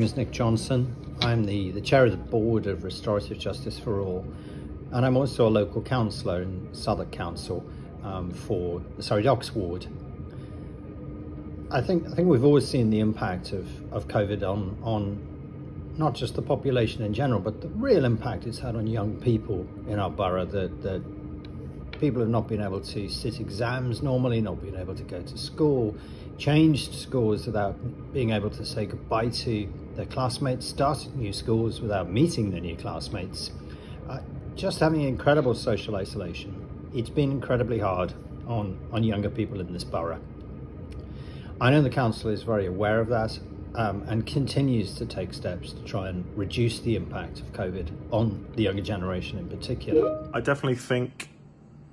is Nick Johnson. I'm the chair of the board of Restorative Justice for All, and I'm also a local councillor in Southwark Council for the Surrey Docks ward. I think we've always seen the impact of COVID on not just the population in general, but the real impact it's had on young people in our borough. That people have not been able to sit exams normally, not been able to go to school, changed schools without being able to say goodbye to their classmates, started new schools without meeting their new classmates, just having incredible social isolation. It's been incredibly hard on younger people in this borough. I know the council is very aware of that and continues to take steps to try and reduce the impact of COVID on the younger generation in particular. I definitely think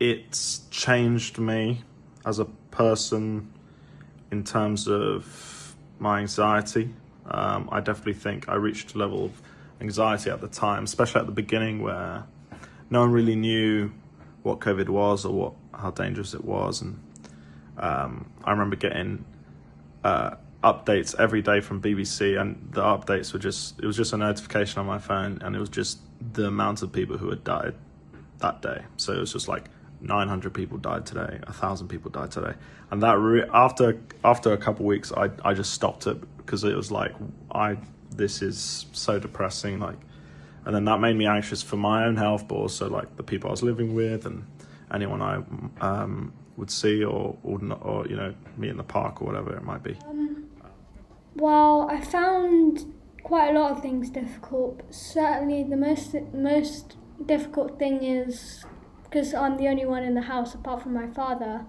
it's changed me as a person in terms of my anxiety. I definitely think I reached a level of anxiety at the time, especially at the beginning, where no one really knew what COVID was or how dangerous it was. And I remember getting updates every day from BBC, and the updates were it was just a notification on my phone, and it was just the amount of people who had died that day. So it was just like 900 people died today, 1,000 people died today. And that after a couple of weeks, I just stopped it, because it was like, this is so depressing. And then that made me anxious for my own health, but also like the people I was living with and anyone I would see or you know, meet in the park or whatever it might be. Well, I found quite a lot of things difficult. Certainly the most difficult thing is, because I'm the only one in the house apart from my father,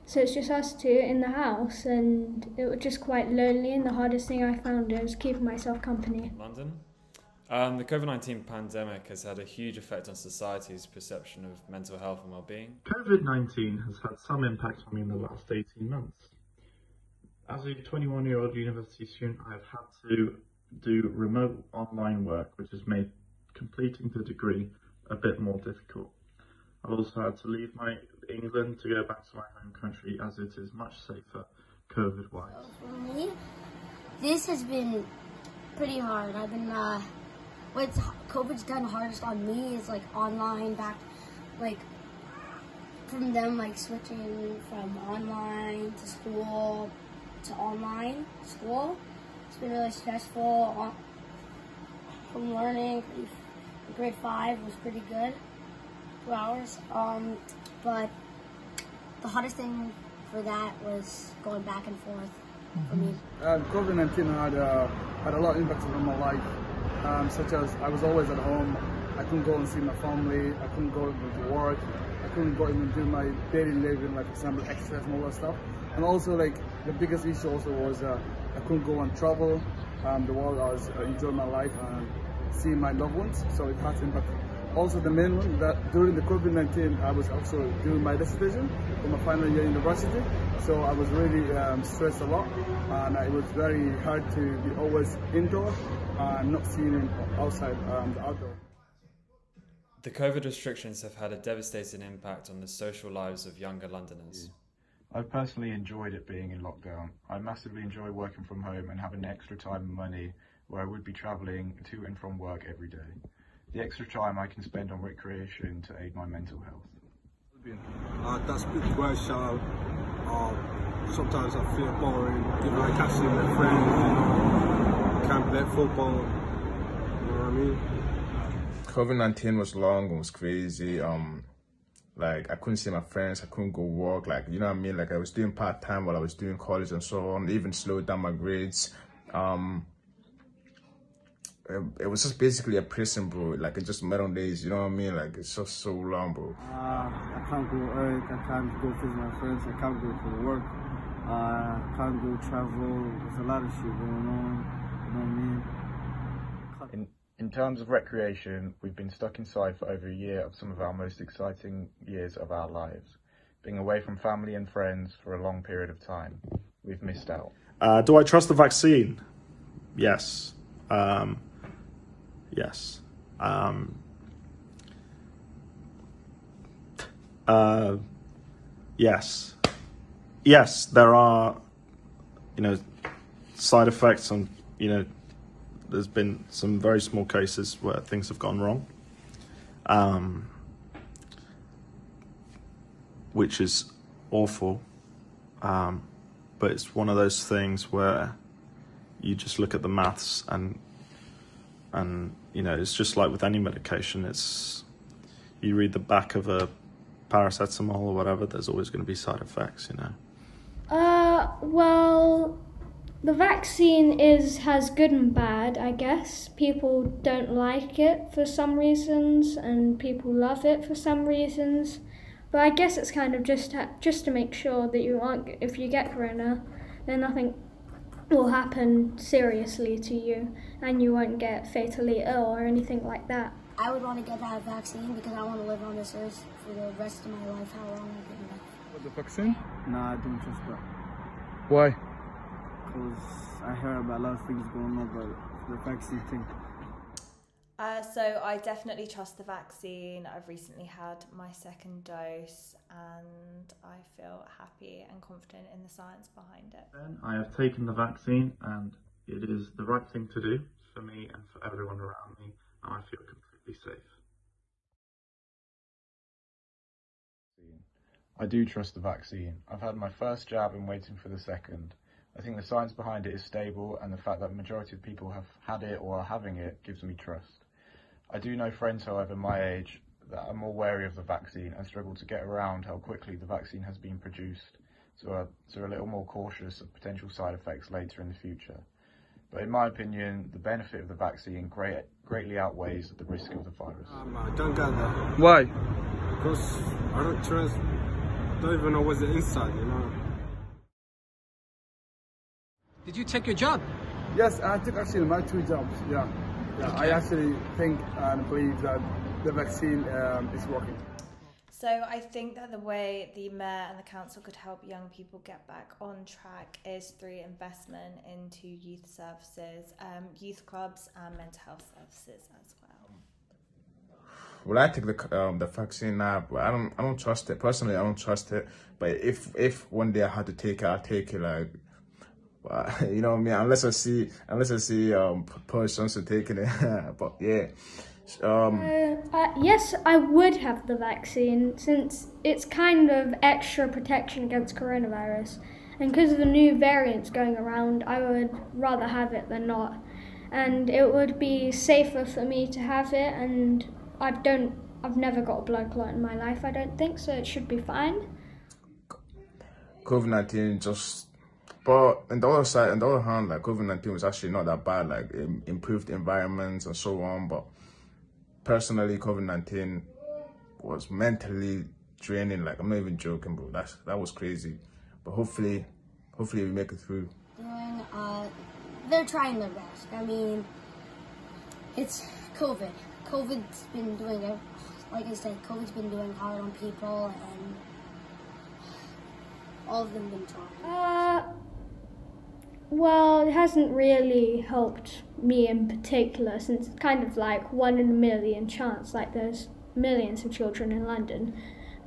so it's just us two in the house, and it was just quite lonely, and the hardest thing I found was keeping myself company. London. The COVID-19 pandemic has had a huge effect on society's perception of mental health and well-being. COVID-19 has had some impact on me in the last 18 months. As a 21-year-old university student, I've had to do remote online work, which has made completing the degree a bit more difficult. I've also had to leave England to go back to my home country, as it is much safer COVID-wise. For me, this has been pretty hard. I've been, what COVID's done hardest on me is like online back, like from them like switching from online to school to online school. It's been really stressful. From learning, grade 5 was pretty good, 2 hours. But the hardest thing for that was going back and forth for me. COVID-19 had a lot of impact on my life, such as I was always at home. I couldn't go and see my family. I couldn't go even to work. I couldn't go even do my daily living, like for example exercise and all that stuff. And also, like, the biggest issue also was I couldn't go and travel the world. I was enjoying my life and seeing my loved ones, so it had to impact. Also, the main one, that during the COVID-19, I was also doing my dissertation for my final year university, so I was really stressed a lot, and it was very hard to be always indoor and not seeing outside the outdoor. The COVID restrictions have had a devastating impact on the social lives of younger Londoners. I've personally enjoyed it being in lockdown. I massively enjoy working from home and having extra time and money where I would be travelling to and from work every day. The extra time I can spend on recreation to aid my mental health. That's pretty great show. Sometimes I feel boring, you know, I can't see my friends, you know, can't play football, you know what I mean? COVID-19 was long and was crazy. Like, I couldn't see my friends, I couldn't go work, like, you know what I mean? Like, I was doing part-time while I was doing college and so on. It even slowed down my grades. It was just basically a prison, bro. Like, it just met on days, you know what I mean? Like, it's just so long, bro. I can't go work, I can't go visit my friends, I can't go to work, I can't go travel. There's a lot of shit going on, you know what I mean? In terms of recreation, we've been stuck inside for over a year of some of our most exciting years of our lives. Being away from family and friends for a long period of time, we've missed out. Do I trust the vaccine? Yes. Yes. Yes. Yes, there are side effects, and there's been some very small cases where things have gone wrong, which is awful, but it's one of those things where you just look at the maths, and it's just like with any medication. You read the back of a paracetamol or whatever, there's always going to be side effects, Well, the vaccine has good and bad, I guess. People don't like it for some reasons, and people love it for some reasons. But I guess it's kind of just to make sure that if you get corona, then nothing will happen seriously to you, and you won't get fatally ill or anything like that. I would want to get that vaccine because I want to live on this earth for the rest of my life, how long I can live. With the vaccine? Nah, I don't trust that. Why? Because I heard about a lot of things going on about the vaccine thing. So I definitely trust the vaccine. I've recently had my second dose and I feel happy and confident in the science behind it. I have taken the vaccine and it is the right thing to do for me and for everyone around me, and I feel completely safe. I do trust the vaccine. I've had my first jab and waiting for the second. I think the science behind it is stable, and the fact that the majority of people have had it or are having it gives me trust. I do know friends, however, my age, that are more wary of the vaccine and struggle to get around how quickly the vaccine has been produced, so are a little more cautious of potential side effects later in the future. But in my opinion, the benefit of the vaccine greatly outweighs the risk of the virus. I don't get that. Why? Because I don't even know what's inside, Did you take your job? Yes, I took actually my 2 jobs, yeah. I actually think and believe that the vaccine is working. So I think that the way the mayor and the council could help young people get back on track is through investment into youth services, youth clubs and mental health services as well. Well, I take the vaccine now, but I don't trust it. Personally, I don't trust it. But if one day I had to take it, I'll take it. Like, you know what I mean? Unless I see persons taking it. But yeah. Yes, I would have the vaccine since it's kind of extra protection against coronavirus. And because of the new variants going around, I would rather have it than not. And it would be safer for me to have it, and I've never got a blood clot in my life, I don't think, so it should be fine. COVID-19 just... But on the other hand, like COVID-19 was actually not that bad, like improved environments and so on. But personally, COVID-19 was mentally draining. Like, I'm not even joking, bro. That was crazy. But hopefully we make it through. They're trying their best. I mean, it's COVID. COVID's been doing it. Like I said, COVID's been doing hard on people, and all of them been trying. Well, it hasn't really helped me in particular, since it's kind of like 1 in a million chance, like there's millions of children in London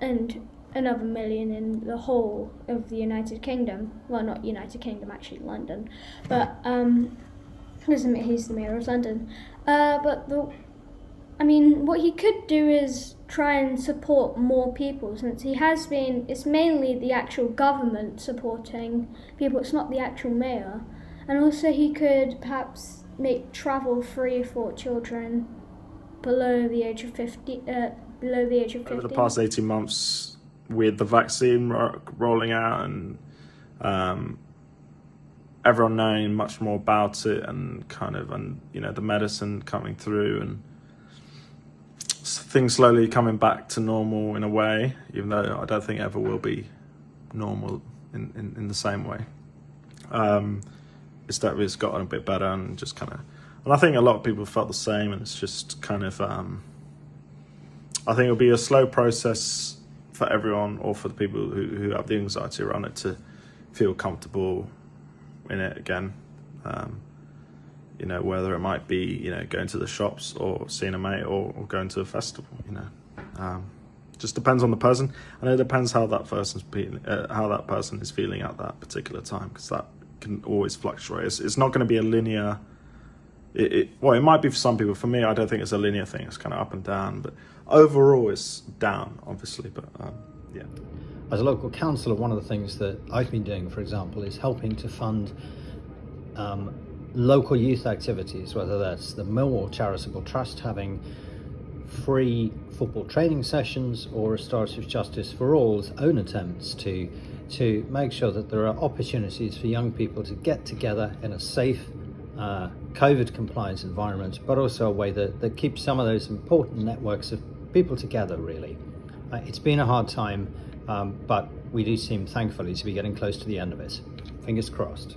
and another million in the whole of the United Kingdom. Well, not United Kingdom, actually London, but he's the mayor of London. What he could do is try and support more people, since it's mainly the actual government supporting people, it's not the actual mayor. And also he could perhaps make travel free for children below the age of 50. Over the past 18 months, with the vaccine rolling out and everyone knowing much more about it, and the medicine coming through, and things slowly coming back to normal in a way, even though I don't think it ever will be normal in the same way. It's gotten a bit better, and just and I think a lot of people felt the same, and it's just I think it'll be a slow process for everyone, or for the people who have the anxiety around it, to feel comfortable in it again. Whether it might be, going to the shops or seeing a mate or going to a festival, just depends on the person, and it depends how that person is feeling at that particular time, because that can always fluctuate. It's not going to be a linear. Well, it might be for some people. For me, I don't think it's a linear thing. It's kind of up and down, but overall, it's down, obviously. But yeah. As a local councillor, one of the things that I've been doing, for example, is helping to fund local youth activities, whether that's the Millwall Charitable Trust having free football training sessions, or Restorative Justice for All's own attempts to make sure that there are opportunities for young people to get together in a safe, COVID compliant environment, but also a way that keeps some of those important networks of people together, really. It's been a hard time, but we do seem, thankfully, to be getting close to the end of it. Fingers crossed.